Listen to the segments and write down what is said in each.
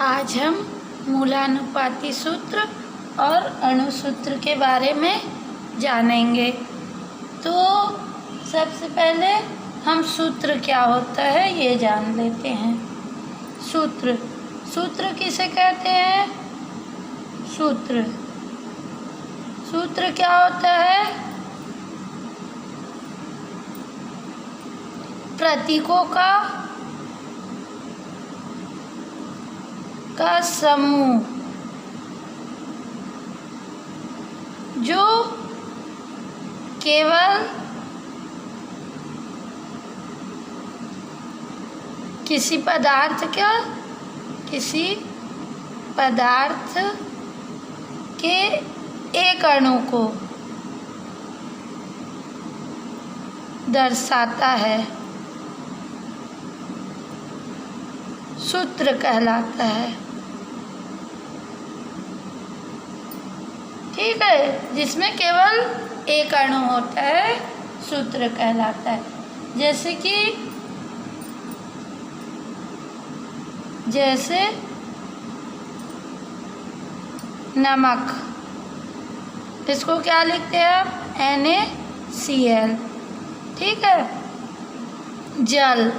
आज हम मूलानुपाती सूत्र और अणुसूत्र के बारे में जानेंगे। तो सबसे पहले हम सूत्र क्या होता है ये जान लेते हैं। सूत्र किसे कहते हैं? सूत्र क्या होता है? प्रतीकों का समूह जो केवल किसी पदार्थ के एक अणु को दर्शाता है, सूत्र कहलाता है। ठीक है, जिसमें केवल एक अणु होता है सूत्र कहलाता है। जैसे नमक, इसको क्या लिखते हैं आप? NaCl। ठीक है, जल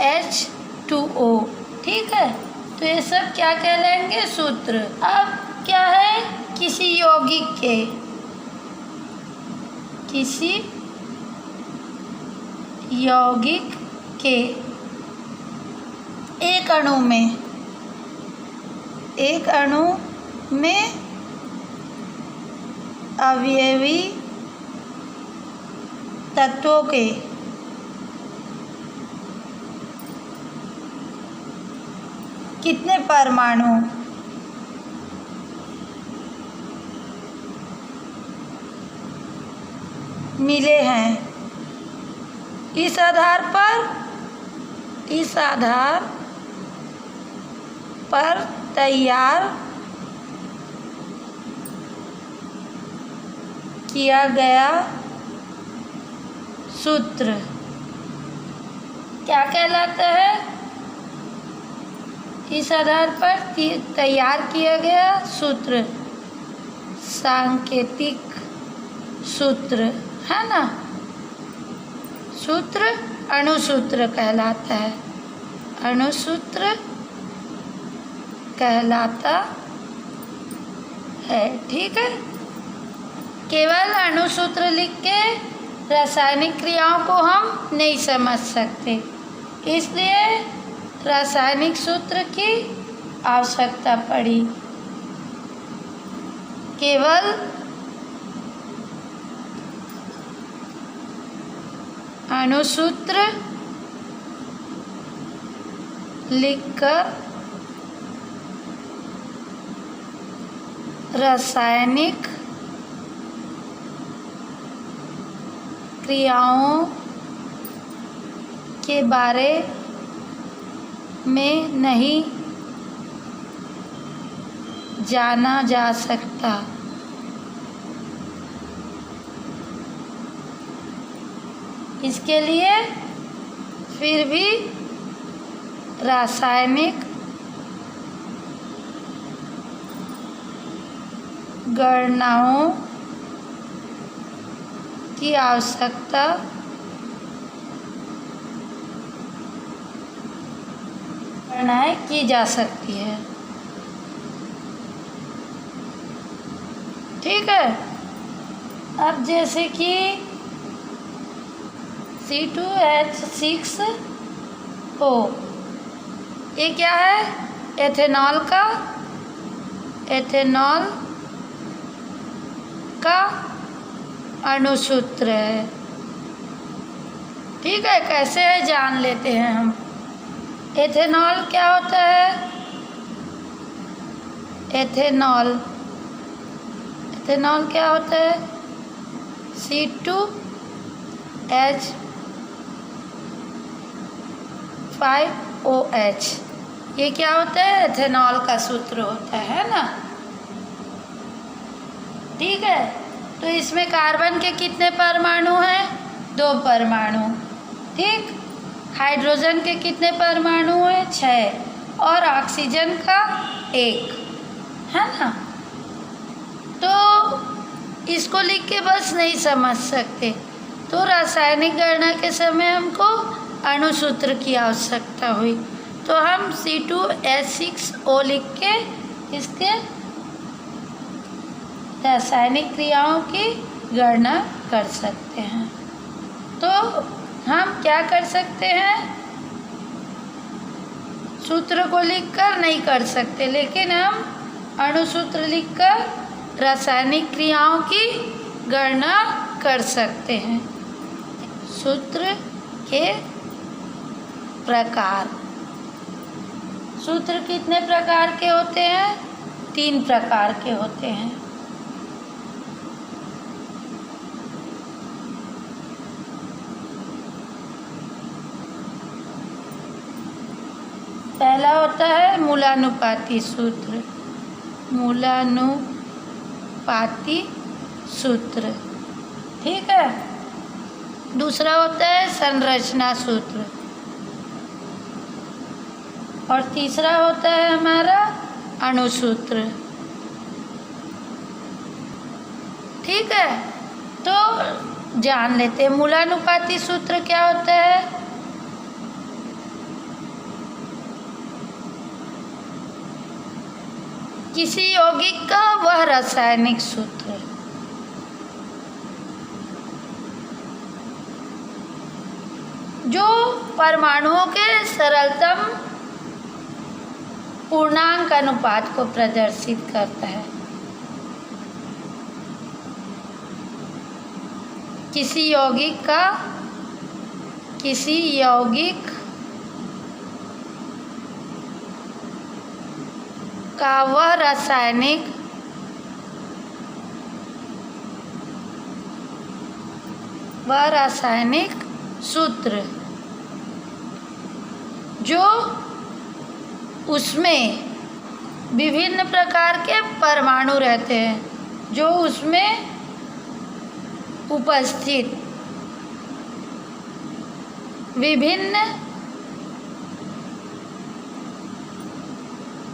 H2O। ठीक है, तो ये सब क्या कहलाएंगे? सूत्र। अब क्या है? किसी यौगिक के एक अणु में अवयवी तत्वों के कितने परमाणु मिले हैं, इस आधार पर तैयार किया गया सूत्र क्या कहलाता है? इस आधार पर तैयार किया गया सूत्र सांकेतिक सूत्र है ना। सूत्र अणुसूत्र कहलाता है, अणुसूत्र कहलाता है। ठीक है, केवल अणुसूत्र लिख के रासायनिक क्रियाओं को हम नहीं समझ सकते, इसलिए रासायनिक सूत्र की आवश्यकता पड़ी। केवल अणुसूत्र लिखकर रासायनिक क्रियाओं के बारे में नहीं जाना जा सकता। इसके लिए फिर भी रासायनिक गणनाओं की आवश्यकता गणनाएं की जा सकती है। ठीक है, अब जैसे कि C2H6O, ये क्या है? एथेनॉल का अणुसूत्र है। ठीक है, कैसे है जान लेते हैं हम। एथेनॉल क्या होता है? एथेनॉल क्या होता है? C2H5OH, ये क्या होता है? एथेनॉल का सूत्र होता है ना। ठीक है, तो इसमें कार्बन के कितने परमाणु हैं? 2 परमाणु। ठीक, हाइड्रोजन के कितने परमाणु हैं? 6। और ऑक्सीजन का 1, है ना। तो इसको लिख के बस नहीं समझ सकते, तो रासायनिक गणना के समय हमको अणुसूत्र की आवश्यकता हुई, तो हम C2H6O लिख के इसके रासायनिक क्रियाओं की गणना कर सकते हैं। तो हम क्या कर सकते हैं, सूत्र को लिखकर नहीं कर सकते, लेकिन हम अणुसूत्र लिखकर रासायनिक क्रियाओं की गणना कर सकते हैं। सूत्र के प्रकार, सूत्र कितने प्रकार के होते हैं? 3 प्रकार के होते हैं। पहला होता है मूलानुपाती सूत्र, मूलानुपाती सूत्र, ठीक है। दूसरा होता है संरचना सूत्र, और तीसरा होता है हमारा अणुसूत्र, ठीक है। तो जान लेते हैं मूलानुपाती सूत्र क्या होता है। किसी यौगिक का वह रासायनिक सूत्र जो परमाणुओं के सरलतम पूर्णांक अनुपात को प्रदर्शित करता है। किसी यौगिक का वह रासायनिक सूत्र जो उसमें विभिन्न प्रकार के परमाणु रहते हैं, जो उसमें उपस्थित विभिन्न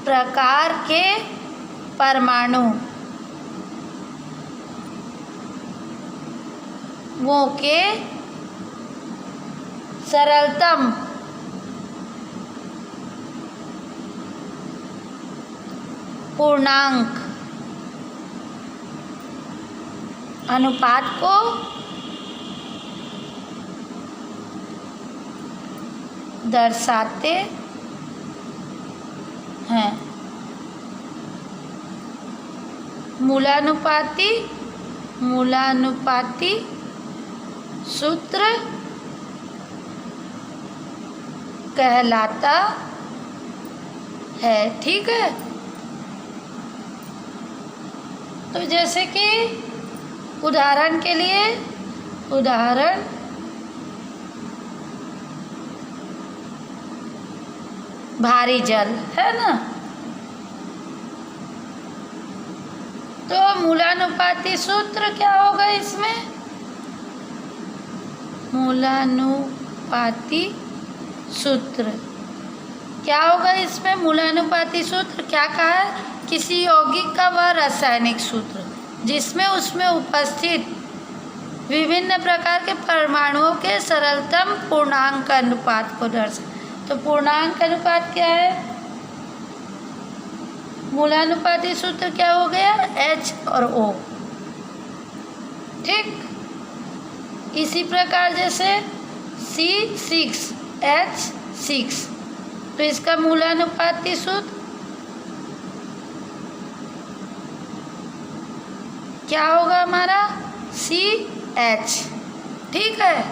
प्रकार के परमाणु वो के सरलतम पूर्णांक अनुपात को दर्शाते हैं। मूलानुपाती सूत्र कहलाता है, ठीक है। तो जैसे कि उदाहरण के लिए भारी जल है ना, तो मूलानुपाती सूत्र क्या होगा इसमें? मूलानुपाती सूत्र क्या होगा इसमें? मूलानुपाती सूत्र क्या कहा है? किसी यौगिक का वह रासायनिक सूत्र जिसमें उसमें उपस्थित विभिन्न प्रकार के परमाणुओं के सरलतम पूर्णांक अनुपात को दर्शा। तो पूर्णांक अनुपात क्या है? मूलानुपाती सूत्र क्या हो गया? H और O, ठीक। इसी प्रकार जैसे C6H6, तो इसका मूलानुपाती सूत्र क्या होगा हमारा? CH, ठीक है।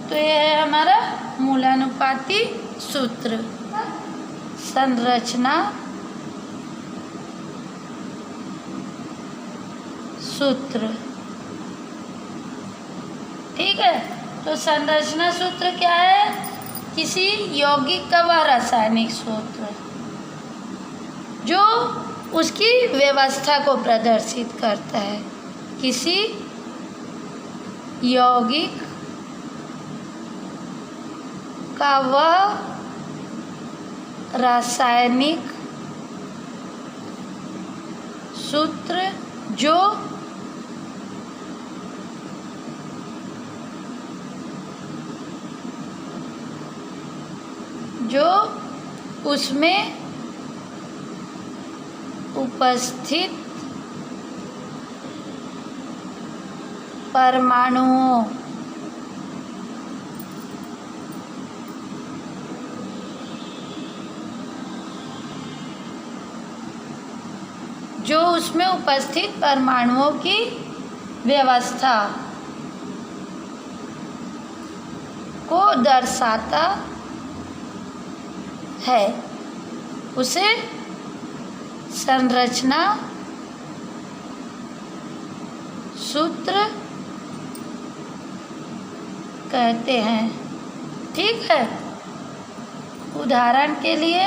तो ये है हमारा मूलानुपाती सूत्र। संरचना सूत्र, ठीक है। तो संरचना सूत्र क्या है? किसी यौगिक का वह रासायनिक सूत्र जो उसकी व्यवस्था को प्रदर्शित करता है। किसी यौगिक का वह रासायनिक सूत्र जो उसमें उपस्थित परमाणुओं की व्यवस्था को दर्शाता है, उसे संरचना सूत्र कहते हैं। ठीक है, उदाहरण के लिए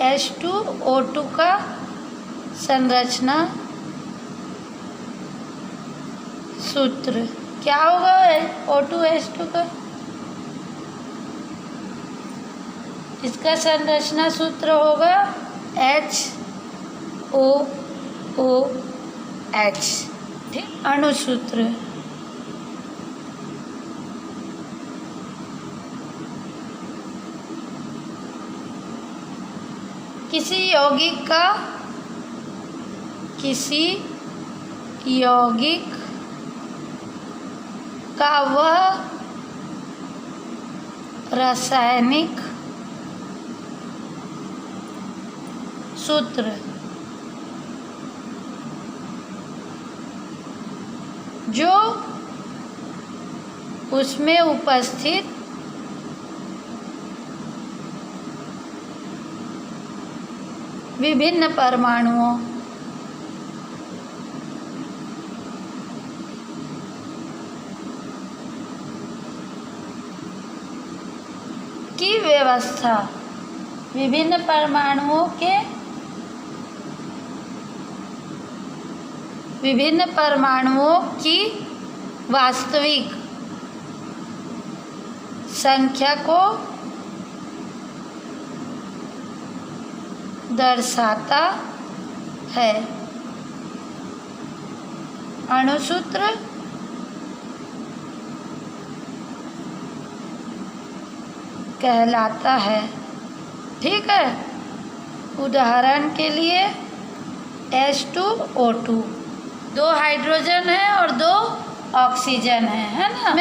H2O2 का संरचना सूत्र क्या होगा? O2H2 का इसका संरचना सूत्र होगा HOOH। ठीक, अणुसूत्र। किसी यौगिक का वह रासायनिक सूत्र जो उसमें उपस्थित विभिन्न परमाणुओं की व्यवस्था, विभिन्न परमाणुओं की वास्तविक संख्या को दर्शाता है। अणुसूत्र कहलाता है। ठीक है, उदाहरण के लिए H2O2, 2 हाइड्रोजन है और 2 ऑक्सीजन है ना।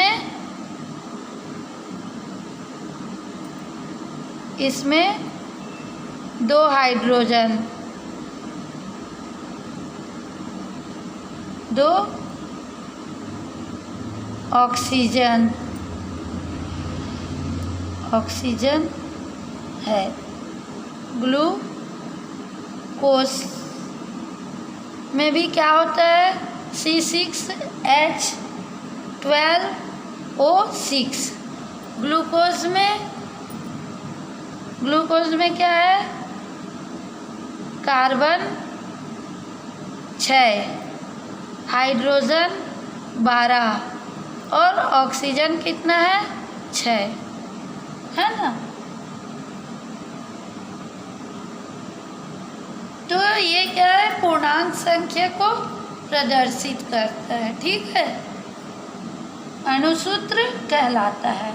इसमें 2 हाइड्रोजन, 2 ऑक्सीजन है। ग्लूकोज में भी क्या होता है? C6H12O6। ग्लूकोज में क्या है? कार्बन 6, हाइड्रोजन 12 और ऑक्सीजन कितना है? 6, है ना। तो ये क्या है? पूर्णांक संख्या को प्रदर्शित करता है। ठीक है, अणुसूत्र कहलाता है।